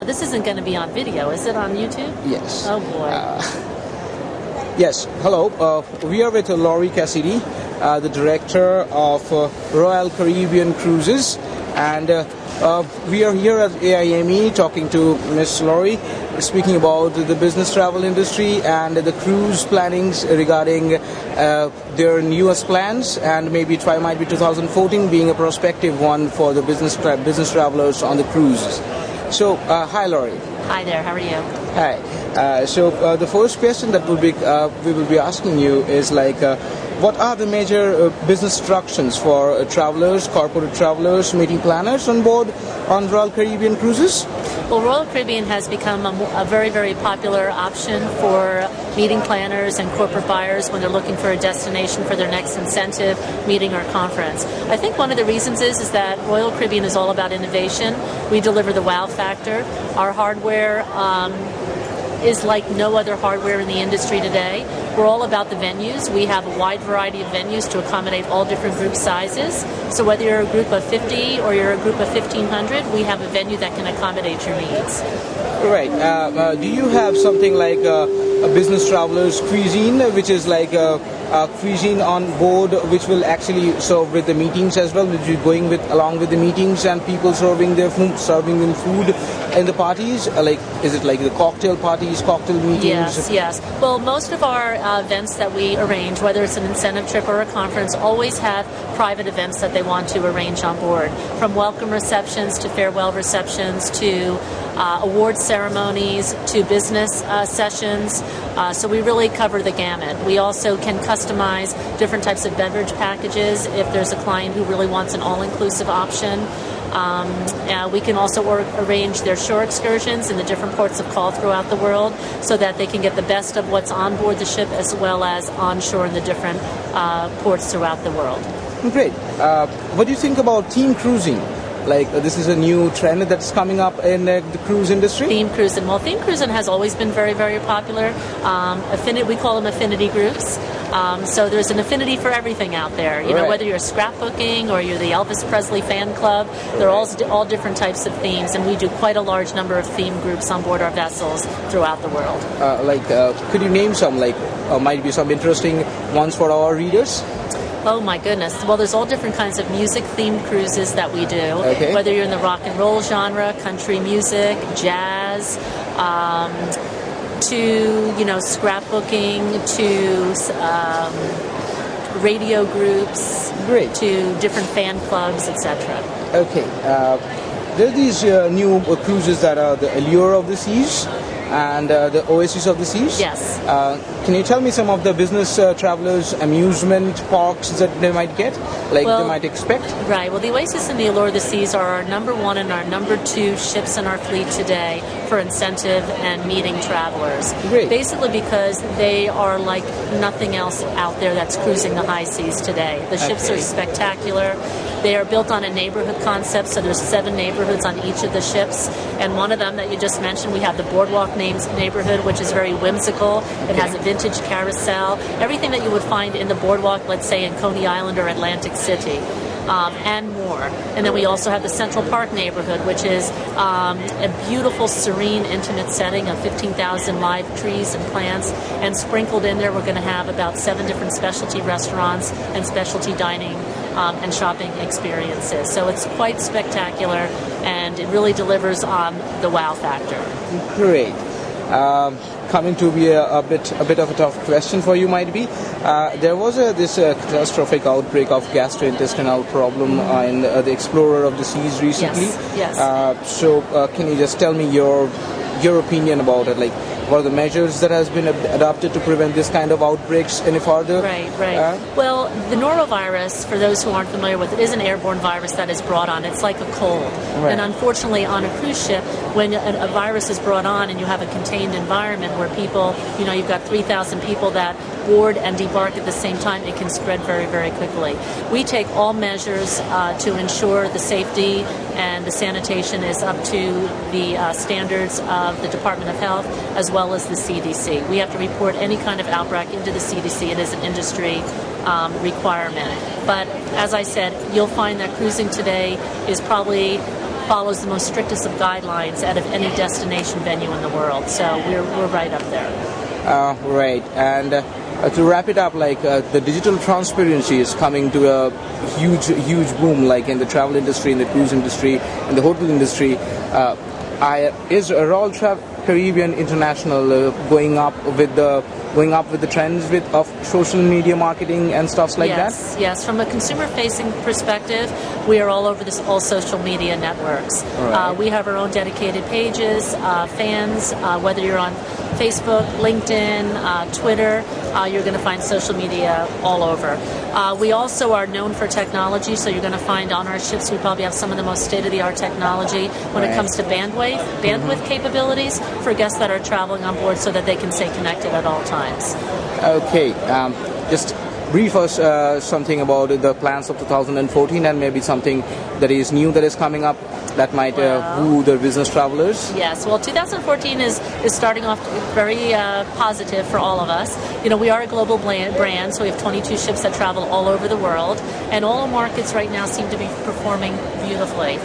This isn't going to be on video, is it, on YouTube? Yes. Oh boy. Yes. Hello. We are with Laurie Cassidy, the director of Royal Caribbean Cruises, and we are here at AIME talking to Miss Laurie, speaking about the business travel industry and the cruise plannings regarding their newest plans, and maybe might be 2014 being a prospective one for the business travelers on the cruises. So, hi Laurie. Hi there, how are you? Hi. So the first question that we will be asking you is what are the major business instructions for travelers, corporate travelers, meeting planners on board on Royal Caribbean Cruises? Well, Royal Caribbean has become a very, very popular option for meeting planners and corporate buyers when they're looking for a destination for their next incentive, meeting, or conference. I think one of the reasons is that Royal Caribbean is all about innovation. We deliver the wow factor. Our hardware is like no other hardware in the industry today. We're all about the venues. We have a wide variety of venues to accommodate all different group sizes. So whether you're a group of 50 or you're a group of 1,500, we have a venue that can accommodate your needs. Right. Do you have something like a business traveler's cuisine, which is like a cuisine on board, which will actually serve with the meetings as well? Will you going along with the meetings and people serving them food in the parties? Is it like the cocktail parties, cocktail meetings? Yes. Well, most of our events that we arrange, whether it's an incentive trip or a conference, always have private events that they want to arrange on board, from welcome receptions to farewell receptions to award ceremonies to business sessions. So we really cover the gamut. We also can customize different types of beverage packages if there's a client who really wants an all-inclusive option. We can also arrange their shore excursions in the different ports of call throughout the world so that they can get the best of what's on board the ship as well as onshore in the different ports throughout the world. Great. What do you think about team cruising? This is a new trend that's coming up in the cruise industry? Theme cruising. Well, theme cruising has always been very, very popular. We call them affinity groups. So there's an affinity for everything out there. You know, whether you're scrapbooking or you're the Elvis Presley fan club, they're all different types of themes, and we do quite a large number of theme groups on board our vessels throughout the world. Could you name some, might be some interesting ones for our readers? Oh my goodness. Well, there's all different kinds of music-themed cruises that we do. Okay. Whether you're in the rock and roll genre, country music, jazz, to scrapbooking, to radio groups, Great. to different fan clubs, etc. Okay. There are these new cruises that are the Allure of the Seas and the Oasis of the Seas. Yes. Can you tell me some of the business travelers' amusement parks that they might get, they might expect? Right. Well, the Oasis and the Allure of the Seas are our number 1 and our number 2 ships in our fleet today for incentive and meeting travelers. Great. Basically because they are like nothing else out there that's cruising the high seas today. The ships are spectacular. They are built on a neighborhood concept, so there's 7 neighborhoods on each of the ships, and one of them that you just mentioned, we have the Boardwalk neighborhood, which is very whimsical. It has a vintage carousel, everything that you would find in the Boardwalk, let's say in Coney Island or Atlantic City. And more. And then we also have the Central Park neighborhood, which is a beautiful, serene, intimate setting of 15,000 live trees and plants. And sprinkled in there, we're going to have about 7 different specialty restaurants and specialty dining and shopping experiences. So it's quite spectacular, and it really delivers on the wow factor. Great. Coming to be a bit of a tough question for you might be. There was this catastrophic outbreak of gastrointestinal problem in the Explorer of the Seas recently. Yes. So can you just tell me your opinion about it? What are the measures that has been adopted to prevent this kind of outbreaks any further? Right. Well, the norovirus, for those who aren't familiar with it, is an airborne virus that is brought on. It's like a cold. Right. And unfortunately, on a cruise ship, when a virus is brought on and you have a contained environment where people, you've got 3,000 people that board and debark at the same time, it can spread very, very quickly. We take all measures to ensure the safety and the sanitation is up to the standards of the Department of Health as well as the CDC. We have to report any kind of outbreak into the CDC. It is an industry requirement. But as I said, you'll find that cruising today is probably follows the most strictest of guidelines out of any destination venue in the world. So we're right up there. Right. And to wrap it up, like the digital transparency is coming to a huge boom, like in the travel industry, in the cruise industry, in the hotel industry. Is Royal Caribbean International going up with the trends of social media marketing and stuff like that? Yes. From a consumer-facing perspective, we are all over all social media networks. Right. We have our own dedicated pages, fans, whether you're on Facebook, LinkedIn, Twitter, you're going to find social media all over. We also are known for technology, so you're going to find on our ships we probably have some of the most state-of-the-art technology when it comes to bandwidth capabilities for guests that are traveling on board so that they can stay connected at all times. Okay, just brief us something about the plans of 2014 and maybe something that is new that is coming up that might woo the business travelers. Yes, well, 2014 is starting off very positive for all of us. You know, we are a global brand, so we have 22 ships that travel all over the world, and all markets right now seem to be performing beautifully.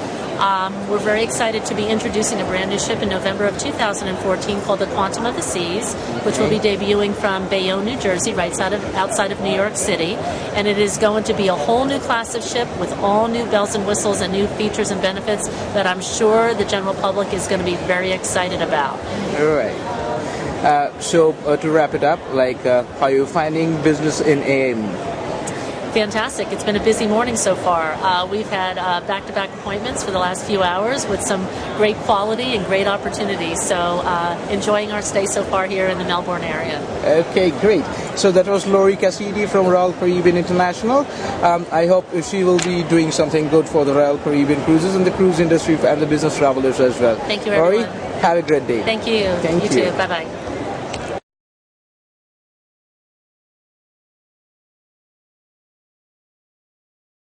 We're very excited to be introducing a brand new ship in November of 2014 called the Quantum of the Seas, which will be debuting from Bayonne, New Jersey, right outside of New York City. And it is going to be a whole new class of ship with all new bells and whistles and new features and benefits that I'm sure the general public is going to be very excited about. All right. So to wrap it up, like how are you finding business in AIME? Fantastic. It's been a busy morning so far. We've had back-to-back appointments for the last few hours with some great quality and great opportunities. So enjoying our stay so far here in the Melbourne area. Okay, great. So that was Lori Cassidy from Royal Caribbean International. I hope she will be doing something good for the Royal Caribbean Cruises and the cruise industry and the business travelers as well. Thank you, everyone. Lori, have a great day. Thank you. Thank you. You too. Bye-bye.